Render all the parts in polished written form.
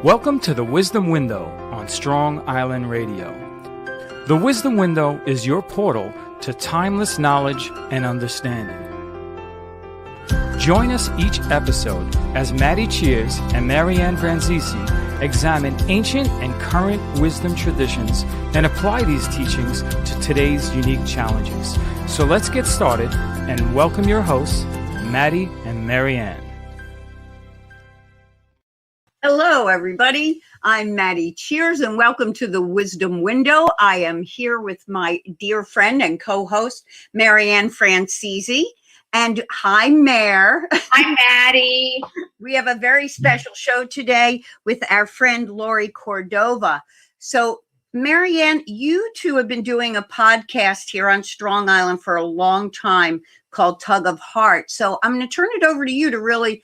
Welcome to the Wisdom Window on Strong Island Radio. The Wisdom Window is your portal to timeless knowledge and understanding. Join us each episode as Maddi and Marianne Franzese examine ancient and current wisdom traditions and apply these teachings to today's unique challenges. So let's get started and welcome your hosts, Maddi and Marianne. Hello, everybody. I'm Maddi and welcome to the Wisdom Window. I am here with my dear friend and co-host, Marianne Franzese. And hi, Mare. Hi, Maddi. We have a very special show today with our friend, Lori Cordova. So, Marianne, you two have been doing a podcast here on Strong Island for a long time called Tug of Heart. So I'm going to turn it over to you to really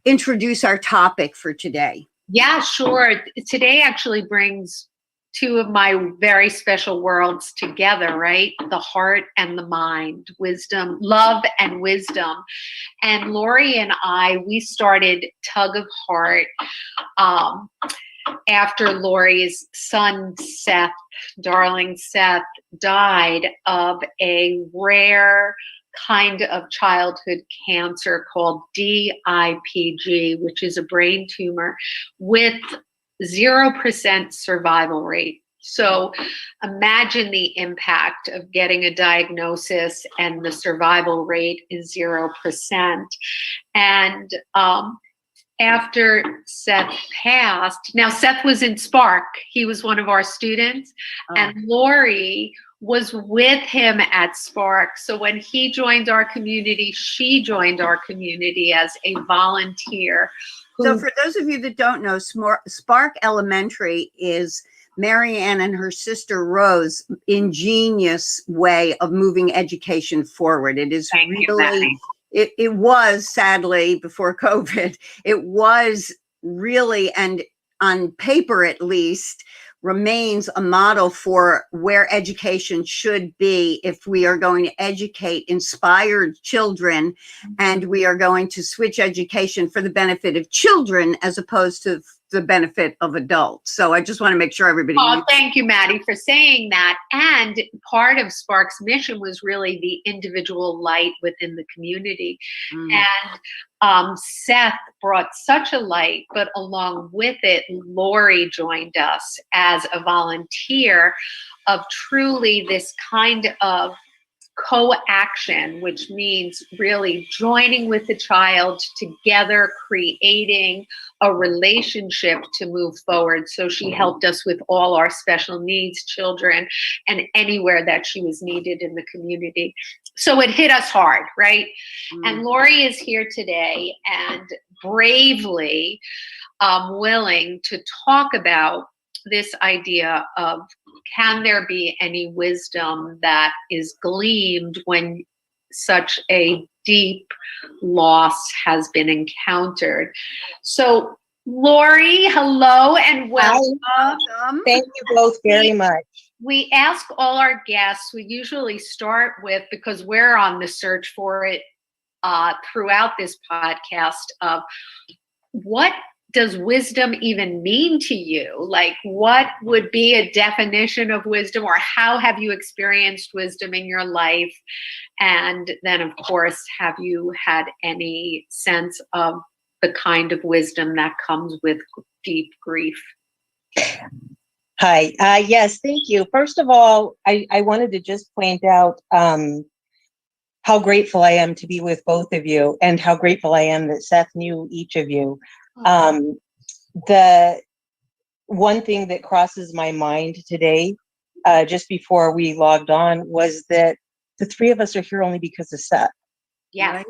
introduce our topic for today. Yeah, sure. Today actually brings two of my very special worlds together, right? The heart and the mind, wisdom, love and wisdom. And Lori and I, we started Tug of Heart after Lori's son, Seth, darling Seth, died of a rare kind of childhood cancer called DIPG, which is a brain tumor with 0% survival rate. So imagine the impact of getting a diagnosis and the survival rate is 0%. And after Seth passed, now Seth was in Spark. He was one of our students, and Lori was with him at Spark. So when he joined our community, she joined our community as a volunteer. So for those of you that don't know, Spark Elementary is Marianne and her sister Rose ingenious way of moving education forward. It is it was sadly before COVID, it was really, and on paper at least, remains a model for where education should be if we are going to educate inspired children and we are going to switch education for the benefit of children as opposed to the benefit of adults. So I just want to make sure everybody knows. Thank you, Maddi, for saying that. And part of Spark's mission was really the individual light within the community. And Seth brought such a light, but along with it, Lori joined us as a volunteer of truly this kind of co-action, which means really joining with the child together, creating a relationship to move forward. So she helped us with all our special needs children and anywhere that she was needed in the community. So it hit us hard, right? And Lori is here today and bravely willing to talk about this idea of, can there be any wisdom that is gleaned when such a deep loss has been encountered? So, Lori, hello and welcome. Thank you both very much. We ask all our guests, we usually start with, because we're on the search for it throughout this podcast, of what does wisdom even mean to you? Like, what would be a definition of wisdom, or how have you experienced wisdom in your life? And then, of course, have you had any sense of the kind of wisdom that comes with deep grief? Hi. Yes, thank you. First of all, I wanted to just point out how grateful I am to be with both of you, and how grateful I am that Seth knew each of you. The one thing that crosses my mind today, just before we logged on, was that the three of us are here only because of Seth. Yeah. Right?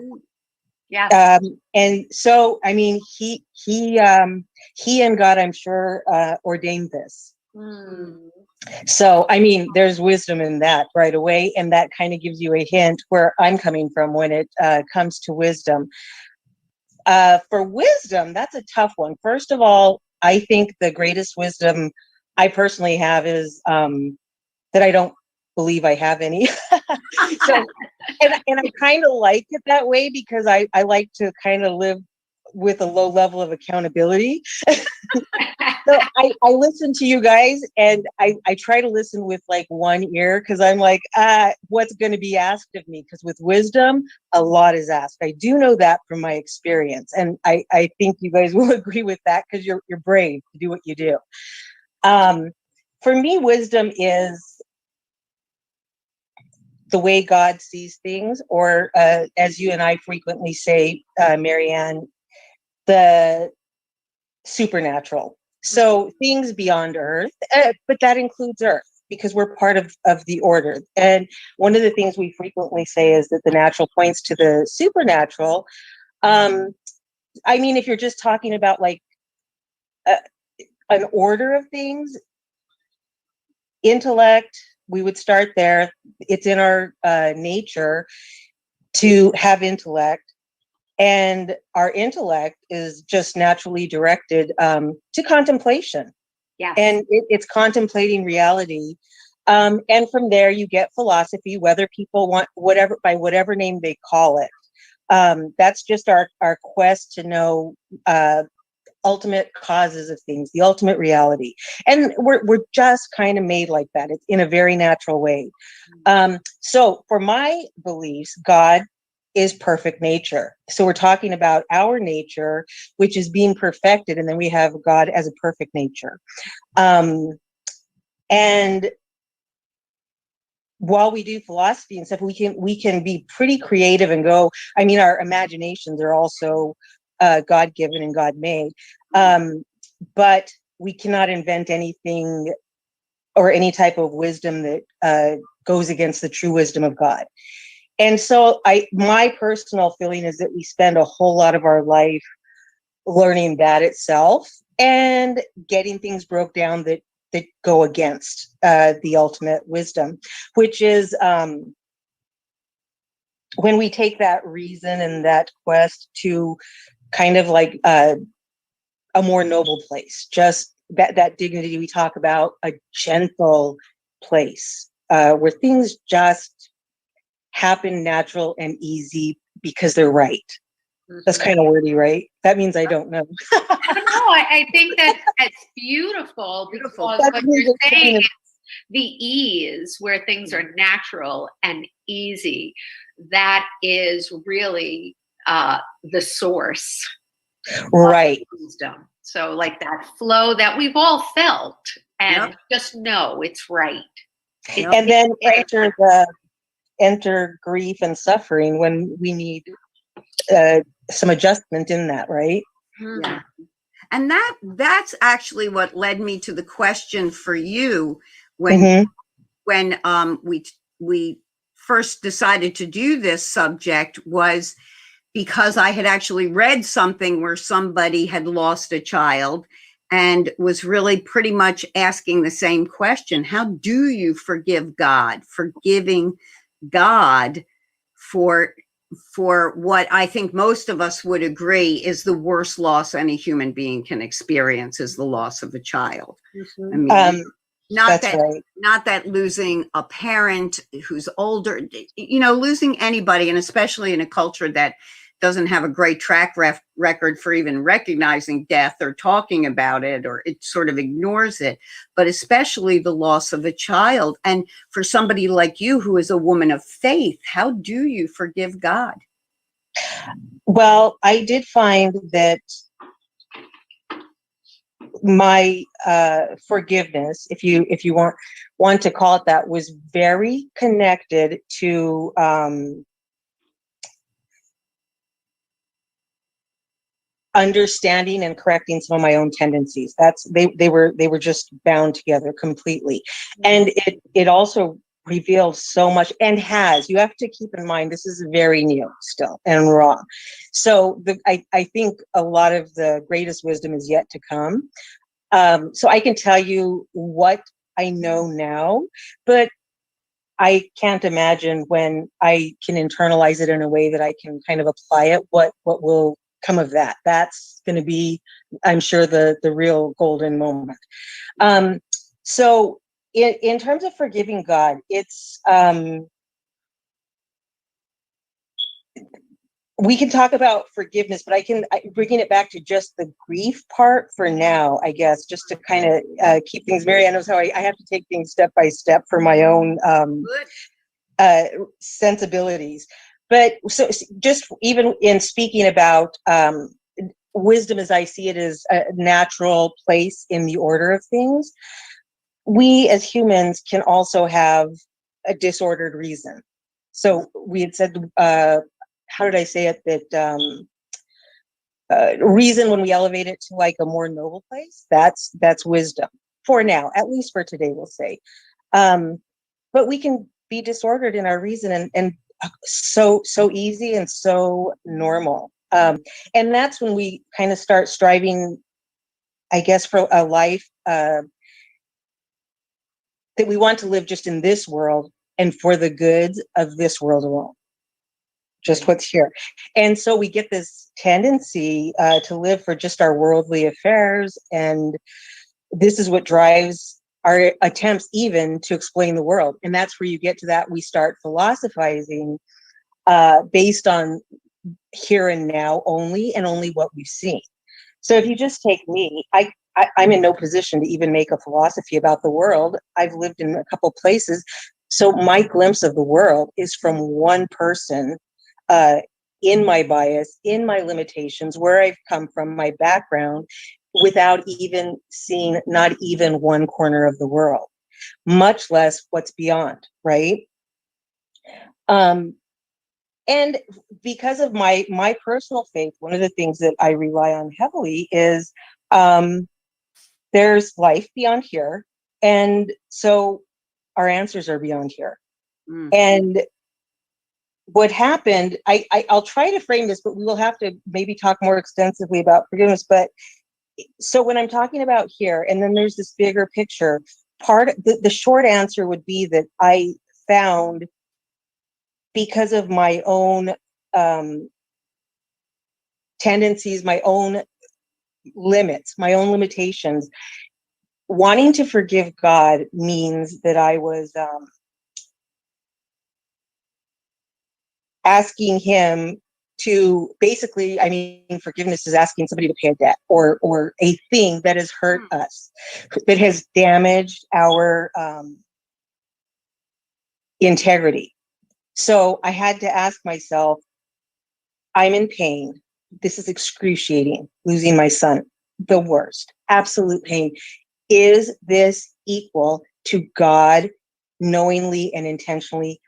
Yeah. And so, I mean, he and God, I'm sure, ordained this. So, I mean, there's wisdom in that right away. And that kind of gives you a hint where I'm coming from when it comes to wisdom. For wisdom, that's a tough one. First of all, I think the greatest wisdom I personally have is that I don't believe I have any. So, and I kind of like it that way, because I like to kind of live with a low level of accountability. So I listen to you guys, and I try to listen with like one ear, because I'm like, what's going to be asked of me? Because with wisdom, a lot is asked. I do know that from my experience, and I think you guys will agree with that, because you're brave to do what you do. For me, wisdom is the way God sees things, or as you and I frequently say, Marianne, the supernatural. So things beyond earth, but that includes earth, because we're part of the order. And one of the things we frequently say is that the natural points to the supernatural. I mean, if you're just talking about like an order of things, intellect, we would start there. It's in our nature to have intellect. And our intellect is just naturally directed to contemplation. Yes. And it's contemplating reality. And from there, you get philosophy, whether people want whatever, by whatever name they call it. That's just our quest to know ultimate causes of things, the ultimate reality. And we're just kind of made like that. It's in a very natural way. So for my beliefs, God is perfect nature. So we're talking about our nature, which is being perfected, and then we have God as a perfect nature. And while we do philosophy and stuff, we can be pretty creative and go. I mean, our imaginations are also God-given and God-made, but we cannot invent anything or any type of wisdom that goes against the true wisdom of God. And so my personal feeling is that we spend a whole lot of our life learning that itself and getting things broke down that go against the ultimate wisdom, which is when we take that reason and that quest to kind of like a more noble place, just that dignity we talk about, a gentle place where things just happen natural and easy because they're right. That's kind of wordy, right? That means I don't know. No, I think that's beautiful, because what you're saying is the ease where things are natural and easy. That is really the source, right? Of wisdom. So like that flow that we've all felt, and just know it's right. And then enter grief and suffering when we need some adjustment in that, right? Yeah. And that's actually what led me to the question for you when we first decided to do this subject, was because I had actually read something where somebody had lost a child and was really pretty much asking the same question. How do you forgive God? Forgiving God for what I think most of us would agree is the worst loss any human being can experience, is the loss of a child. I mean, not that losing a parent who's older, losing anybody, and especially in a culture that doesn't have a great track record for even recognizing death or talking about it, or it sort of ignores it, but especially the loss of a child. And for somebody like you, who is a woman of faith, how do you forgive God? Well, I did find that my forgiveness, if you want to call it that, was very connected to understanding and correcting some of my own tendencies. They were just bound together completely. And it also revealed so much, and you have to keep in mind, this is very new still and raw. So I think a lot of the greatest wisdom is yet to come. So I can tell you what I know now, but I can't imagine when I can internalize it in a way that I can kind of apply it, what will come of that. That's going to be, I'm sure, the real golden moment. So in terms of forgiving God, it's we can talk about forgiveness, but bringing it back to just the grief part for now, I guess, just to kind of keep things. Marianne knows how I have to take things step by step for my own sensibilities. But so just even in speaking about wisdom as I see it as a natural place in the order of things, we as humans can also have a disordered reason. So we had said, how did I say it? That reason, when we elevate it to like a more noble place, that's wisdom for now, at least for today, we'll say. But we can be disordered in our reason, and so easy and so normal. And that's when we kind of start striving, I guess, for a life that we want to live just in this world and for the goods of this world alone. Just what's here. And so we get this tendency to live for just our worldly affairs. And this is what drives our attempts even to explain the world. And that's where you get to that. We start philosophizing based on here and now only, and only what we've seen. So if you just take me, I'm in no position to even make a philosophy about the world. I've lived in a couple places. So my glimpse of the world is from one person, in my bias, in my limitations, where I've come from, my background, without even seeing not even one corner of the world, much less what's beyond, right? And because of my personal faith, one of the things that I rely on heavily is there's life beyond here. And so our answers are beyond here. Mm-hmm. And what happened, I'll try to frame this, but we will have to maybe talk more extensively about forgiveness. But so when I'm talking about here, and then there's this bigger picture, the short answer would be that I found, because of my own tendencies, my own limits, my own limitations, wanting to forgive God means that I was asking him to basically, I mean, forgiveness is asking somebody to pay a debt or a thing that has hurt us, that has damaged our integrity. So I had to ask myself, I'm in pain. This is excruciating, losing my son, the worst, absolute pain. Is this equal to God knowingly and intentionally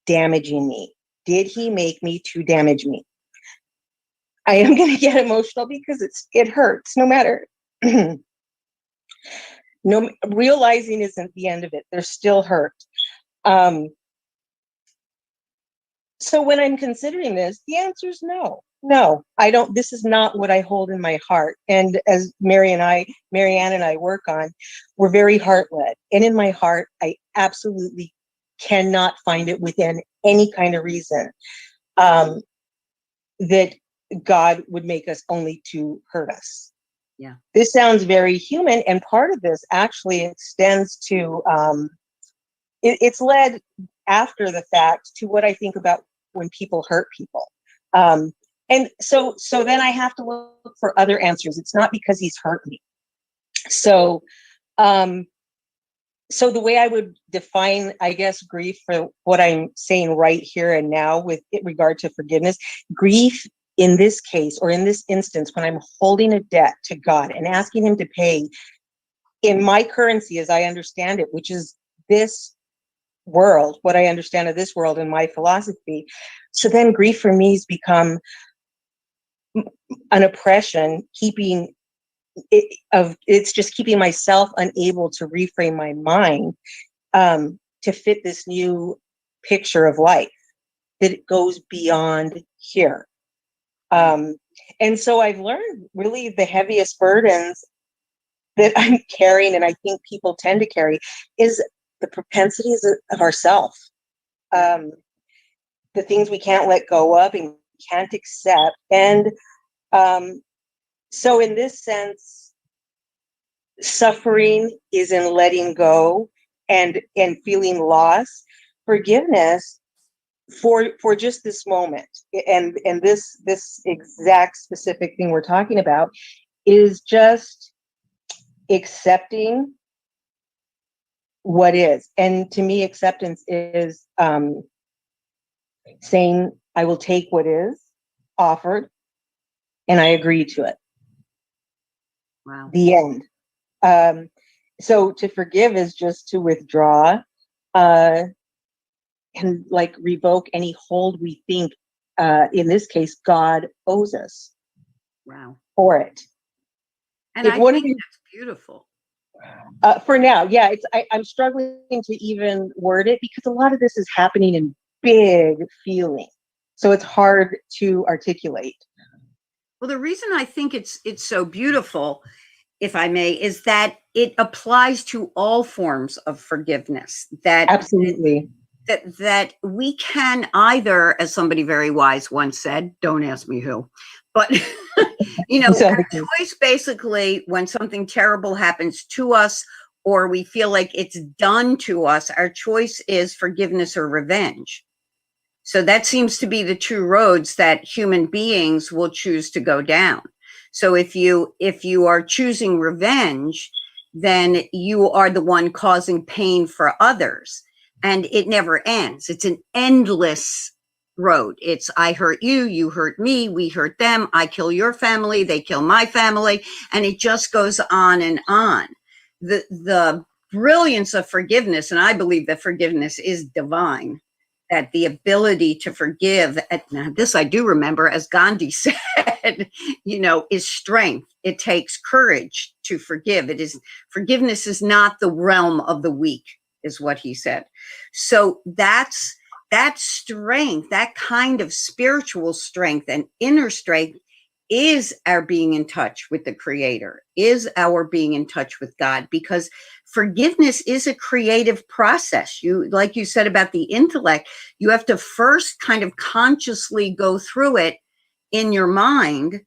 damaging me? Did he make me to damage me? I am going to get emotional because it hurts no matter. No, realizing isn't the end of it. There's still hurt. So when I'm considering this, the answer is no. No, I don't. This is not what I hold in my heart. And as Marianne and I work on, we're very heart-led. And in my heart, I absolutely cannot find it within any kind of reason that God would make us only to hurt us. Yeah. This sounds very human. And part of this actually extends to, it's led after the fact to what I think about when people hurt people. And so then I have to look for other answers. It's not because he's hurt me. So the way I would define, I guess, grief for what I'm saying right here and now with regard to forgiveness, grief in this case, or in this instance, when I'm holding a debt to God and asking him to pay in my currency as I understand it, which is this world, what I understand of this world in my philosophy. So then grief for me has become an oppression, it's just keeping myself unable to reframe my mind to fit this new picture of life, that it goes beyond here. And so I've learned really the heaviest burdens that I'm carrying, and I think people tend to carry, is the propensities of ourself, the things we can't let go of and can't accept. And so in this sense, suffering is in letting go and feeling loss. Forgiveness for just this moment, and this exact specific thing we're talking about is just accepting what is. And to me, acceptance is saying, I will take what is offered and I agree to it. Wow. The end. So to forgive is just to withdraw and like revoke any hold we think, in this case, God owes us. Wow. For it. And If I one think of you, that's beautiful. for now, yeah, I'm struggling to even word it because a lot of this is happening in big feeling. So it's hard to articulate. Well, the reason I think it's so beautiful, if I may, is that it applies to all forms of forgiveness. That Absolutely. that we can either, as somebody very wise once said, don't ask me who, but our choice basically when something terrible happens to us or we feel like it's done to us, our choice is forgiveness or revenge. So that seems to be the two roads that human beings will choose to go down. So if you are choosing revenge, then you are the one causing pain for others. And it never ends. It's an endless road. It's I hurt you, you hurt me, we hurt them, I kill your family, they kill my family, and it just goes on and on. The brilliance of forgiveness, and I believe that forgiveness is divine, that the ability to forgive, now this I do remember, as Gandhi said, is strength. It takes courage to forgive. Forgiveness is not the realm of the weak, is what he said. So that's that strength, that kind of spiritual strength and inner strength is our being in touch with the Creator, is our being in touch with God, because forgiveness is a creative process. Like you said about the intellect, you have to first kind of consciously go through it in your mind,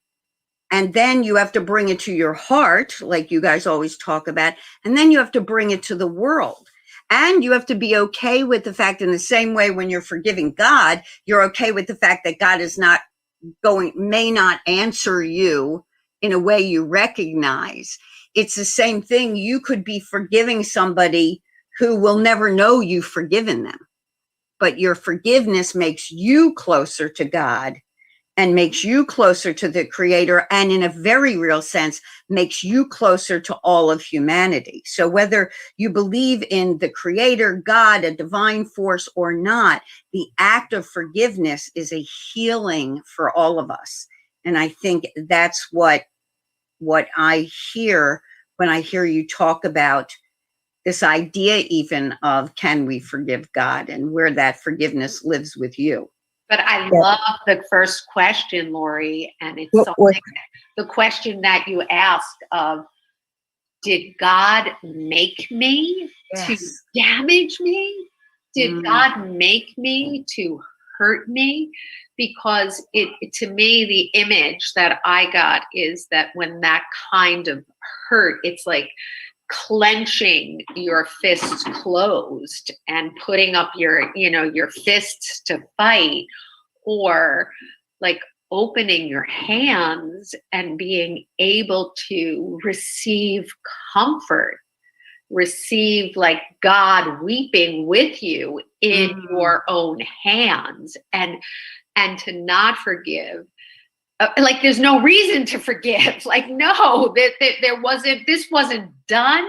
and then you have to bring it to your heart, like you guys always talk about, and then you have to bring it to the world. And you have to be okay with the fact, in the same way when you're forgiving God, you're okay with the fact that God is not may not answer you in a way you recognize. It's the same thing. You could be forgiving somebody who will never know you've forgiven them, but your forgiveness makes you closer to God and makes you closer to the Creator, and in a very real sense, makes you closer to all of humanity. So whether you believe in the Creator, God, a divine force or not, the act of forgiveness is a healing for all of us. And I think that's what I hear when I hear you talk about this idea even of, can we forgive God, and where that forgiveness lives with you. But I love the first question, Lori, and it's something, the question that you asked of, did God make me to damage me? Did God make me to hurt me? Because to me, the image that I got is that when that kind of hurt, it's like clenching your fists closed and putting up your fists to fight, or like opening your hands and being able to receive comfort, receive like God weeping with you in your own hands, and to not forgive. Like there's no reason to forgive. Like, no, this wasn't done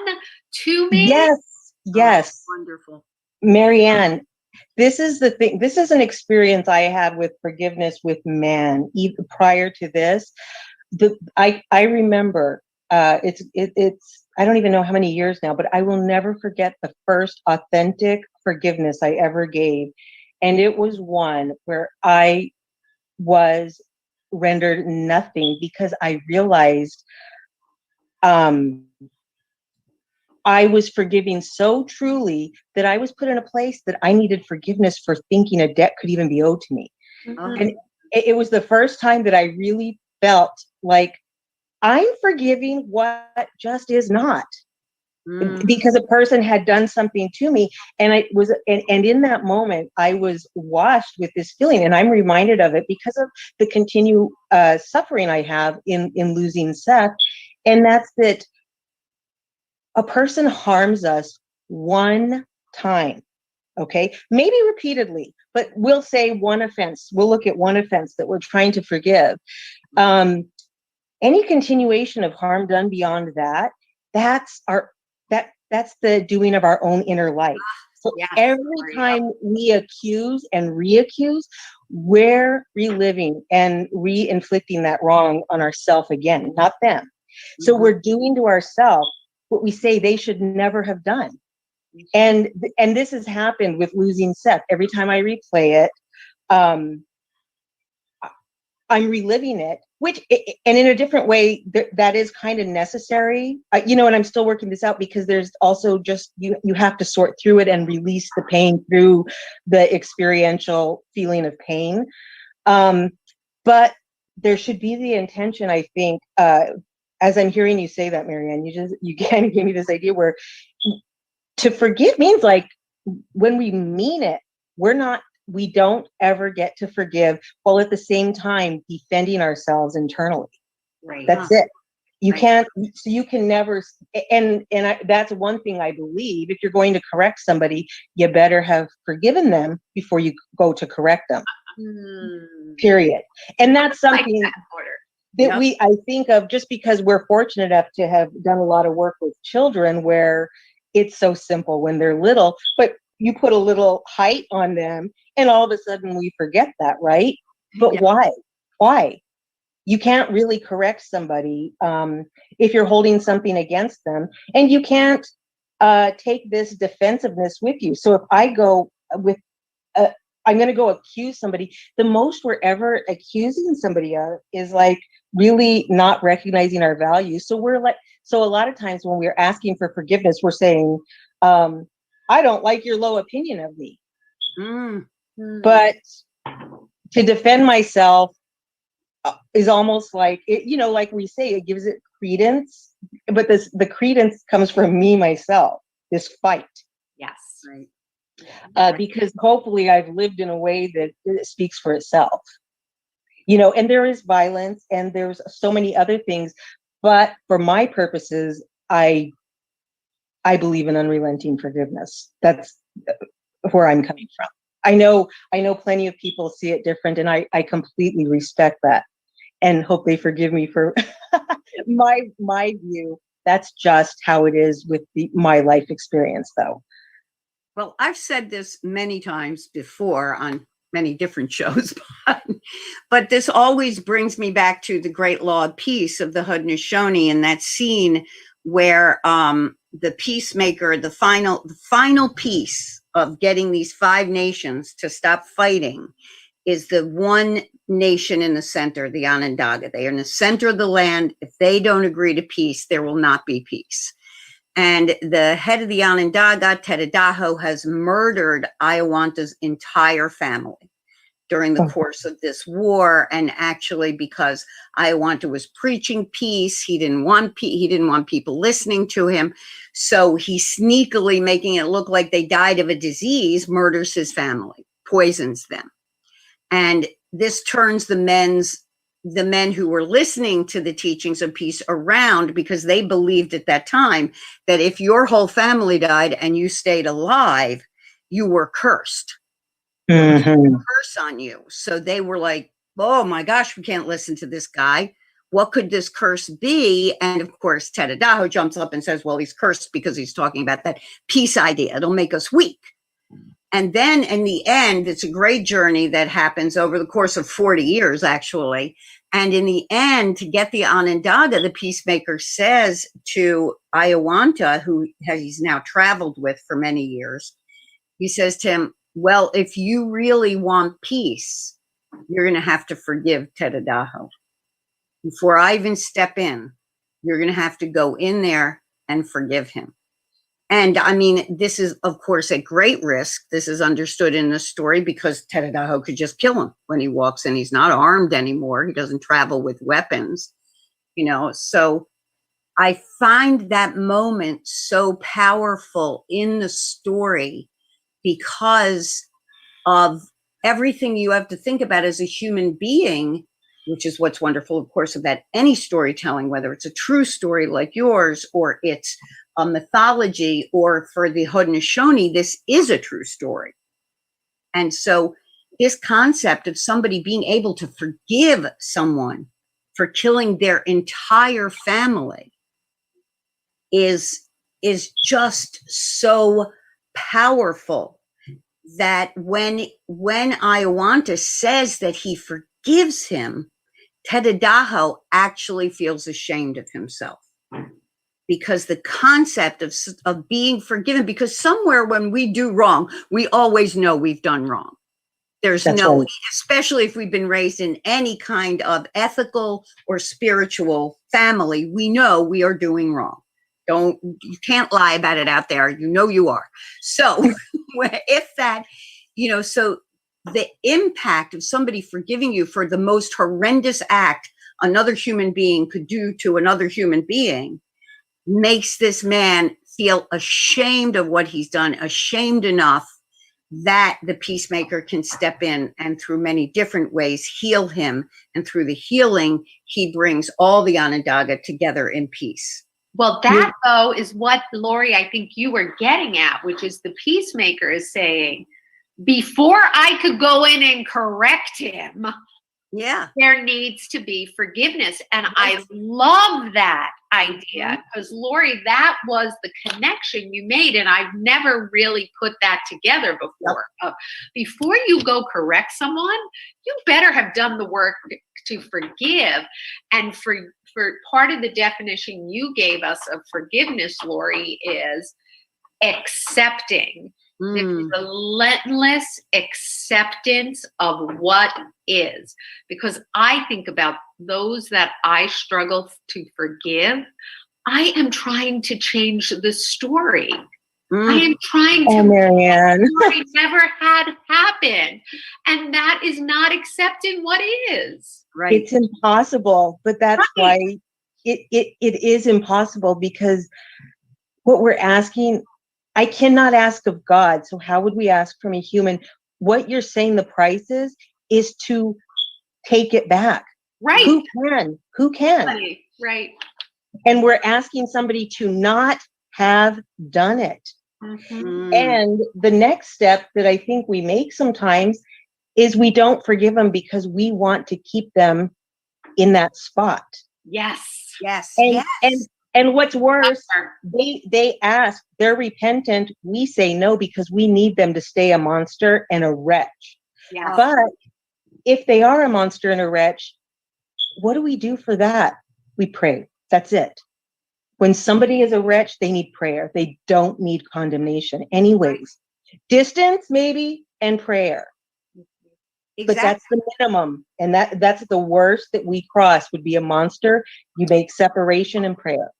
to me. Yes. Oh, wonderful. Marianne, this is the thing. This is an experience I had with forgiveness with man. Even prior to this, I remember it's I don't even know how many years now, but I will never forget the first authentic forgiveness I ever gave, and it was one where I was rendered nothing because I realized I was forgiving so truly that I was put in a place that I needed forgiveness for thinking a debt could even be owed to me. And it was the first time that I really felt like I'm forgiving what just is not. because a person had done something to me, and and in that moment I was washed with this feeling, and I'm reminded of it because of the continued suffering I have in losing Seth, and that's that a person harms us one time, okay, maybe repeatedly, but we'll say one offense. We'll look at one offense that we're trying to forgive. Any continuation of harm done beyond that, that's the doing of our own inner life. So Yes, every time we accuse and re-accuse, we're reliving and re-inflicting that wrong on ourselves again, not them. So we're doing to ourselves what we say they should never have done. And this has happened with losing Seth. Every time I replay it, I'm reliving it, and in a different way, that is kind of necessary, and I'm still working this out, because there's also just, you have to sort through it and release the pain through the experiential feeling of pain. But there should be the intention, I think, as I'm hearing you say that, Marianne, you kind of gave me this idea where to forgive means, like, when we mean it, we don't ever get to forgive while at the same time defending ourselves internally. Right. That's it. You can't, so you can never, that's one thing I believe. If you're going to correct somebody, you better have forgiven them before you go to correct them. Period. And that's something that I think of, just because we're fortunate enough to have done a lot of work with children where it's so simple when they're little, but you put a little height on them and all of a sudden we forget that, right? But why? You can't really correct somebody if you're holding something against them, and you can't take this defensiveness with you. So if I go with, I'm going to go accuse somebody, the most we're ever accusing somebody of is like really not recognizing our values. So so a lot of times when we're asking for forgiveness, we're saying, I don't like your low opinion of me. But to defend myself is almost like, like we say, it gives it credence, but the credence comes from me, myself, this fight. Yes. Right. Because hopefully I've lived in a way that it speaks for itself. And there is violence and there's so many other things, but for my purposes, I believe in unrelenting forgiveness. That's where I'm coming from. I know plenty of people see it different, and I completely respect that and hope they forgive me for my view. That's just how it is with my life experience, though. Well, I've said this many times before on many different shows, but this always brings me back to the great law of peace of the Haudenosaunee, and that scene where the peacemaker, the final piece of getting these 5 nations to stop fighting is the one nation in the center, the Onondaga. They are in the center of the land. If they don't agree to peace, there will not be peace. And the head of the Onondaga, Tedadaho, has murdered Ayawanta's entire family during the course of this war. And actually, because Ayawanta was preaching peace, he didn't want people listening to him. So he sneakily, making it look like they died of a disease, murders his family, poisons them. And this turns the men who were listening to the teachings of peace around, because they believed at that time that if your whole family died and you stayed alive, you were cursed. Curse on you. So they were like, oh my gosh, we can't listen to this guy. What could this curse be? And of course, Tedadaho jumps up and says, well, he's cursed because he's talking about that peace idea. It'll make us weak. And then in the end, it's a great journey that happens over the course of 40 years, actually. And in the end, to get the Onondaga, the peacemaker says to Ayawanta, who he's now traveled with for many years, he says to him, well, if you really want peace, you're going to have to forgive Tedadaho. Before I even step in, you're going to have to go in there and forgive him. And I mean, this is, of course, at great risk. This is understood in the story because Tedadaho could just kill him when he walks in. He's not armed anymore. He doesn't travel with weapons, So I find that moment so powerful in the story because of everything you have to think about as a human being, which is what's wonderful, of course, about any storytelling, whether it's a true story like yours or it's a mythology, or for the Haudenosaunee, this is a true story. And so this concept of somebody being able to forgive someone for killing their entire family is just so powerful, that when Iowanta says that he forgives him, Tedadaho actually feels ashamed of himself, because the concept of being forgiven, because somewhere when we do wrong, we always know we've done wrong. There's That's no, right. especially if we've been raised in any kind of ethical or spiritual family, we know we are doing wrong. You can't lie about it out there. You know you are. So if that, so the impact of somebody forgiving you for the most horrendous act another human being could do to another human being makes this man feel ashamed of what he's done, ashamed enough that the peacemaker can step in and through many different ways heal him. And through the healing, he brings all the Onondaga together in peace. Well, that, though, is what, Lori, I think you were getting at, which is the peacemaker is saying, before I could go in and correct him, there needs to be forgiveness. And I love that idea, because, Lori, that was the connection you made. And I've never really put that together before. Before you go correct someone, you better have done the work to forgive. And for part of the definition you gave us of forgiveness, Lori, is accepting. The relentless acceptance of what is. Because I think about those that I struggle to forgive, I am trying to change the story. I am trying to Marianne. story never had happened. And that is not accepting what is. Right. It's impossible, but that's why it is impossible, because what we're asking, I cannot ask of God. So how would we ask from a human? What you're saying the price is to take it back. Right. Who can? Right. And we're asking somebody to not have done it. And the next step that I think we make sometimes is we don't forgive them because we want to keep them in that spot. Yes. And what's worse, they ask, they're repentant. We say no because we need them to stay a monster and a wretch. Yeah. But if they are a monster and a wretch, what do we do for that? We pray. That's it. When somebody is a wretch, they need prayer. They don't need condemnation. Anyways, distance maybe and prayer. Exactly. But that's the minimum. And that's the worst that we cross would be a monster. You make separation and prayer.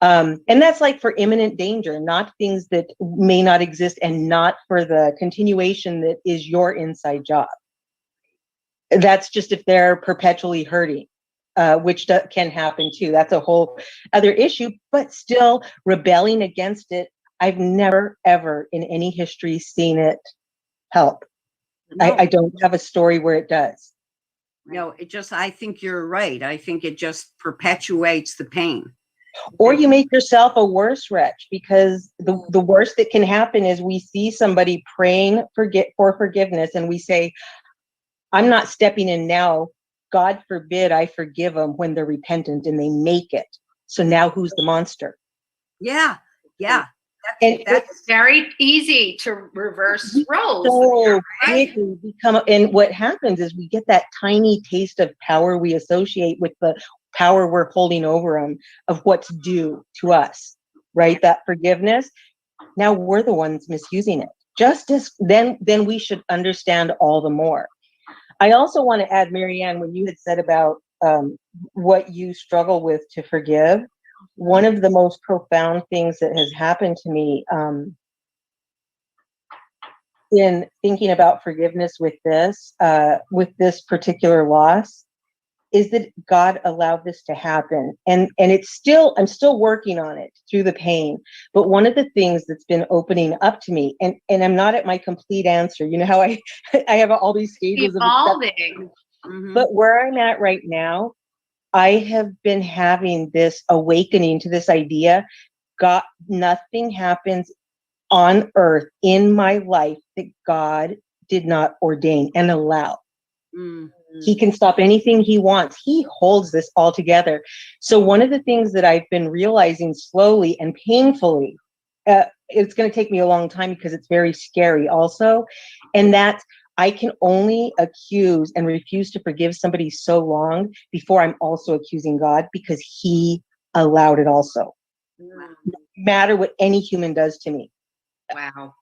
And that's like for imminent danger, not things that may not exist, and not for the continuation that is your inside job. That's just if they're perpetually hurting, which can happen too. That's a whole other issue, but still rebelling against it. I've never, ever in any history seen it help. No. I don't have a story where it does. No, I think you're right. I think it just perpetuates the pain. Or you make yourself a worse wretch, because the worst that can happen is we see somebody praying for forgiveness and we say, I'm not stepping in now. God forbid I forgive them when they're repentant, and they make it. So now who's the monster? Yeah. And it's very easy to reverse roles. So quickly become, and what happens is we get that tiny taste of power we associate with the power we're holding over them, of what's due to us, right? That forgiveness. Now we're the ones misusing it. Justice, then we should understand all the more. I also want to add, Marianne, when you had said about what you struggle with to forgive, one of the most profound things that has happened to me in thinking about forgiveness with this particular loss, is that God allowed this to happen. And I'm still working on it through the pain. But one of the things that's been opening up to me, and I'm not at my complete answer. You know how I I have all these stages of Evolving. but where I'm at right now, I have been having this awakening to this idea. God, nothing happens on earth in my life that God did not ordain and allow. He can stop anything he wants. He holds this all together. So one of the things that I've been realizing slowly and painfully, it's going to take me a long time because it's very scary also, and that's I can only accuse and refuse to forgive somebody so long before I'm also accusing God, because he allowed it also. No matter what any human does to me. Wow.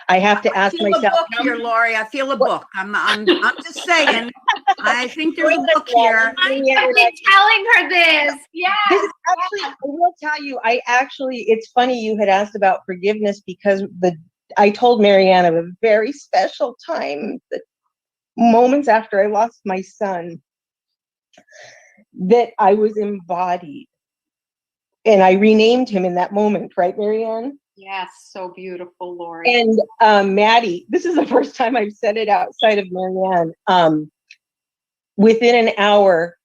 I have to ask myself. I feel a book here, Lori. I feel a book. I'm just saying. I think there's a book here. I've been telling her this. Yeah. Actually, I will tell you, it's funny you had asked about forgiveness, because I told Marianne of a very special time, the moments after I lost my son, that I was embodied. And I renamed him in that moment, right, Marianne? Yes, so beautiful, Lori. And Maddi, this is the first time I've said it outside of Marianne. Within an hour,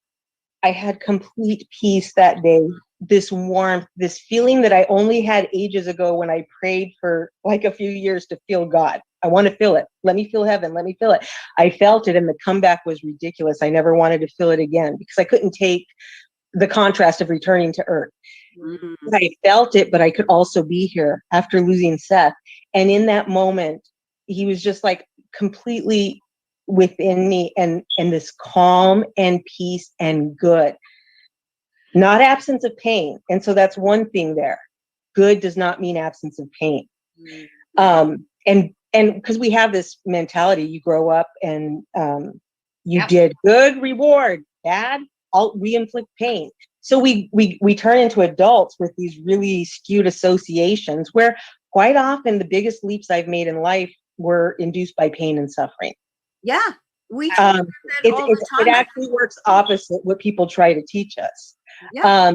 I had complete peace that day. This warmth, this feeling that I only had ages ago when I prayed for like a few years to feel God. I want to feel it. Let me feel heaven. Let me feel it. I felt it, and the comeback was ridiculous. I never wanted to feel it again because I couldn't take the contrast of returning to earth. I felt it, but I could also be here after losing Seth. And in that moment, he was just like completely within me, and this calm and peace and good, not absence of pain. And so that's one thing there. Good does not mean absence of pain. And because we have this mentality, you grow up and you did good, reward, bad, we inflict pain. So we turn into adults with these really skewed associations, where quite often the biggest leaps I've made in life were induced by pain and suffering. Yeah, we talk about that all the time. It actually works opposite what people try to teach us. Yeah.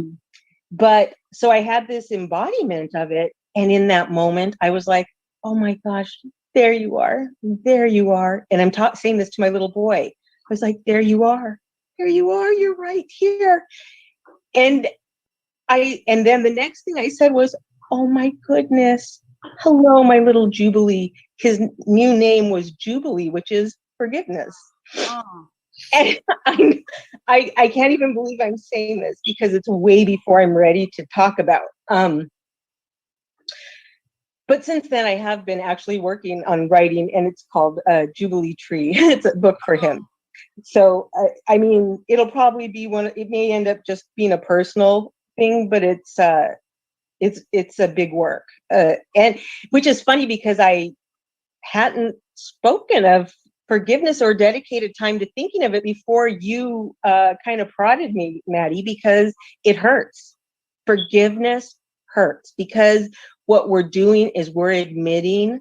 But so I had this embodiment of it, and in that moment, I was like, "Oh my gosh, there you are, there you are." And I'm saying this to my little boy. I was like, "There you are, you're right here." And then the next thing I said was, "Oh my goodness, hello, my little Jubilee." His new name was Jubilee, which is forgiveness. Oh. And I can't even believe I'm saying this, because it's way before I'm ready to talk about. But since then, I have been actually working on writing, and it's called Jubilee Tree. It's a book for him. So, I mean, it'll probably be it may end up just being a personal thing, but it's a big work. And which is funny, because I hadn't spoken of forgiveness or dedicated time to thinking of it before you kind of prodded me, Maddi, because it hurts. Forgiveness hurts, because what we're doing is we're admitting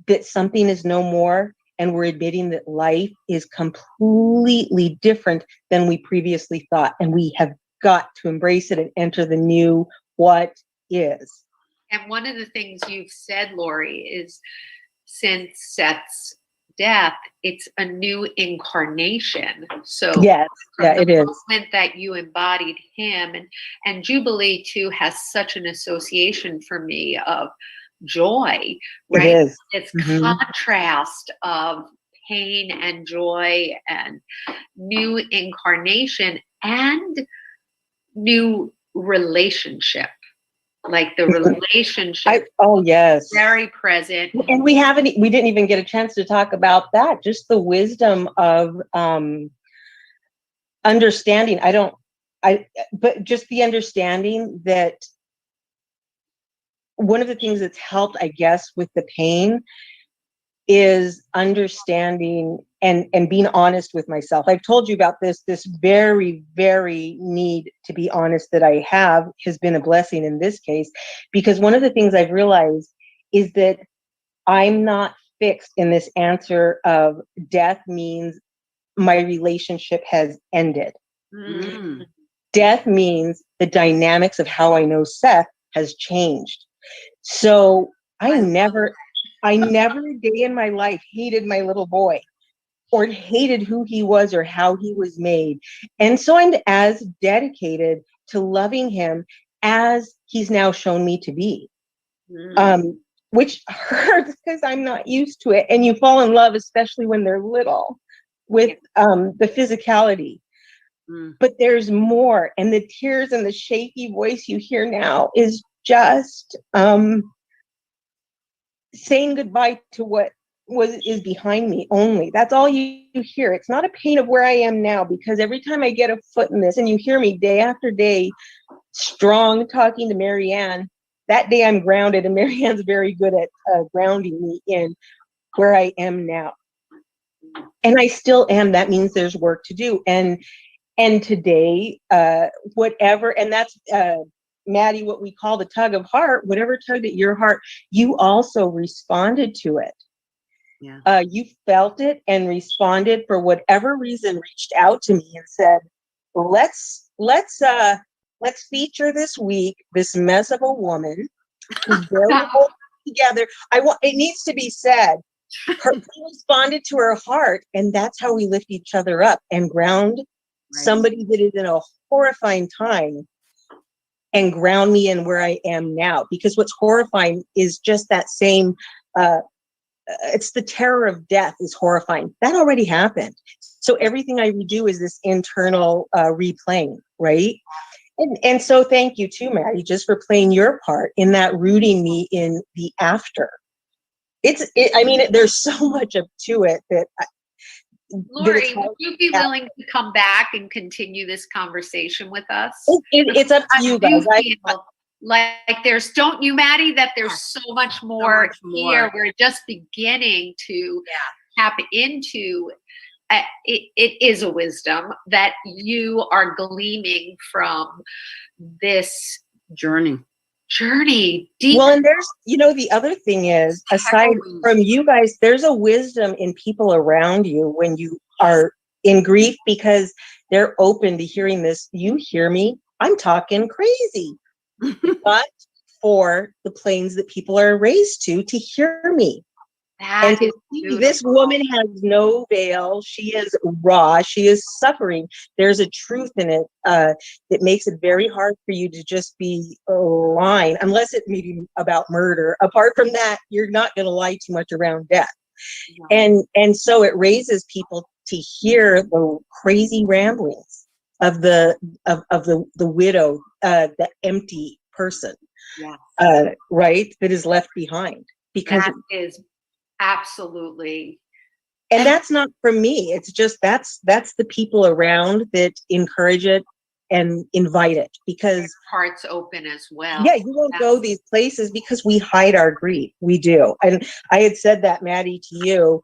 that something is no more, and we're admitting that life is completely different than we previously thought, and we have got to embrace it and enter the new what is. And one of the things you've said, Lori, is since Seth's death, it's a new incarnation. So yes, it is. The moment that you embodied him, and Jubilee too has such an association for me of joy, right? It is. It's contrast of pain and joy and new incarnation and new relationship. Like the relationship. Yes. Very present. And we didn't even get a chance to talk about that. Just the wisdom of understanding. But just the understanding that one of the things that's helped, I guess, with the pain is understanding and being honest with myself. I've told you about this very, very need to be honest that I have has been a blessing in this case, because one of the things I've realized is that I'm not fixed in this answer of death means my relationship has ended. Mm. Death means the dynamics of how I know Seth has changed. So I never a day in my life hated my little boy or hated who he was or how he was made. And so I'm as dedicated to loving him as he's now shown me to be. Which hurts because I'm not used to it. And you fall in love, especially when they're little, with the physicality. But there's more. And the tears and the shaky voice you hear now is just saying goodbye to what is behind me only. That's all you hear. It's not a pain of where I am now, because every time I get a foot in this and you hear me day after day, strong talking to Marianne, that day I'm grounded, and Marianne's very good at grounding me in where I am now. And I still am. That means there's work to do. And today, whatever, and that's Maddi, what we call the tug of heart, whatever tugged at your heart, you also responded to it. Yeah. You felt it and responded for whatever reason, reached out to me and said, let's feature this week this mess of a woman who's very well together. It needs to be said. She responded to her heart, and that's how we lift each other up and ground somebody that is in a horrifying time and ground me in where I am now. Because what's horrifying is just that same, it's the terror of death is horrifying. That already happened. So everything I redo is this internal replaying, right? And so thank you too, Maddi, just for playing your part in that, rooting me in the after. There's so much up to it that Lori, would you be willing to come back and continue this conversation with us? It's up to you guys. Maddi, that there's so much more here. We're just beginning to tap into. It is a wisdom that you are gleaming from this journey. Deep. Well, and there's, the other thing is, aside from you guys, there's a wisdom in people around you when you are in grief, because they're open to hearing this. You hear me, I'm talking crazy, but for the planes that people are raised to hear me. And this woman has no veil. She is raw. She is suffering. There's a truth in it that makes it very hard for you to just be lying, unless it may be about murder. Apart from that, you're not going to lie too much around death. No. And so it raises people to hear the crazy ramblings of the widow, the empty person, right, that is left behind. Because that is absolutely. And that's not from me. It's just that's the people around that encourage it and invite it, because hearts open as well. Yeah, you won't go these places because we hide our grief. We do. And I had said that, Maddi, to you.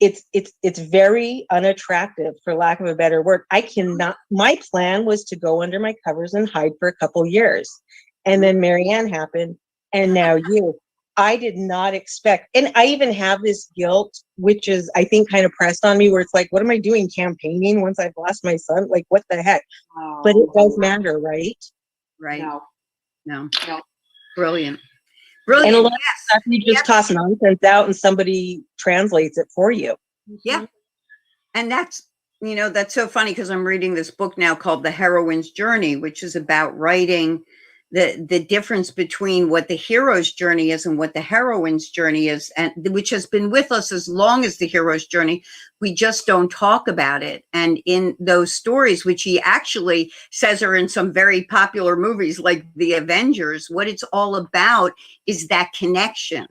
It's very unattractive, for lack of a better word. I cannot. My plan was to go under my covers and hide for a couple years, and then Marianne happened, and now you. I did not expect, and I even have this guilt, which is, I think, kind of pressed on me, where it's like, what am I doing campaigning once I've lost my son? Like, what the heck? Oh, but it does matter, right? Right. No. Brilliant. And a lot of stuff you just toss nonsense out and somebody translates it for you. Yeah. And that's so funny, because I'm reading this book now called The Heroine's Journey, which is about writing the difference between what the hero's journey is and what the heroine's journey is, and which has been with us as long as the hero's journey. We just don't talk about it. And in those stories, which he actually says are in some very popular movies like The Avengers, what it's all about is that connection.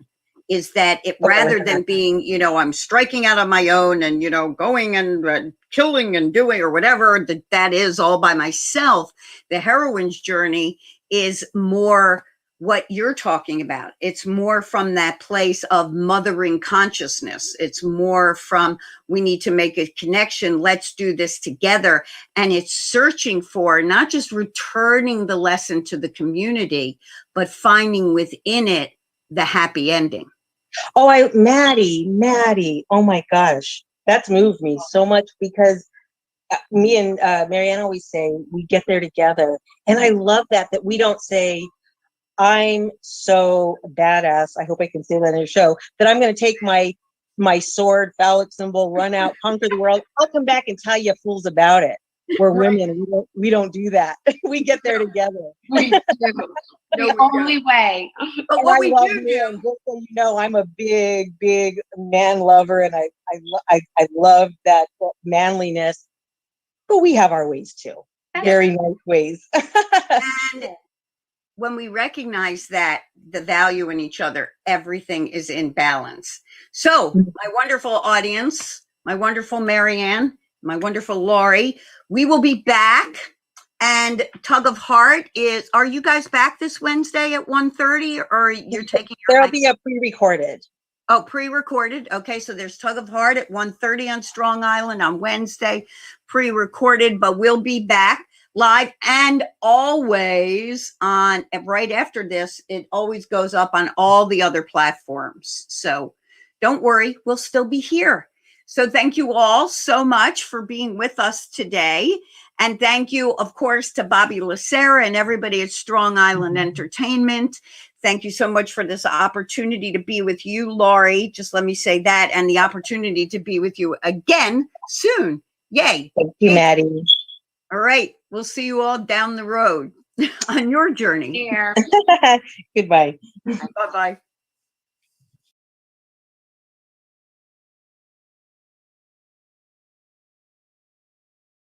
Is that it, rather than being, I'm striking out on my own and, going and killing and doing or whatever that is all by myself, the heroine's journey is more what you're talking about. It's more from that place of mothering consciousness. It's more from, we need to make a connection. Let's do this together. And it's searching for not just returning the lesson to the community, but finding within it the happy ending. Oh, Maddi, oh my gosh. that's moved me so much because me and Marianne always say we get there together. And I love that we don't say, I'm so badass, I hope I can say that in a show, that I'm going to take my sword, phallic symbol, run out, conquer the world. I'll come back and tell you fools about it. We're women. We don't do that. We get there together. We do. The only way. But what we do, Just so you know, I'm a big, big man lover, and I love that manliness. But we have our ways too. Very nice ways. and when we recognize that the value in each other, everything is in balance. So, my wonderful audience, my wonderful Marianne, my wonderful Laurie, we will be back. And Tug of Heart are you guys back this Wednesday at 1:30, or you're taking your There'll be a pre-recorded. Oh, pre-recorded. Okay, so there's Tug of Heart at 1:30 on Strong Island on Wednesday, pre-recorded, but we'll be back live and always on right after this. It always goes up on all the other platforms. So don't worry, we'll still be here. So thank you all so much for being with us today. And thank you, of course, to Bobby Lacera and everybody at Strong Island Entertainment. Thank you so much for this opportunity to be with you, Laurie. Just let me say that, and the opportunity to be with you again soon. Yay. Thank you, Maddi. All right. We'll see you all down the road on your journey. Here. Goodbye. Bye-bye.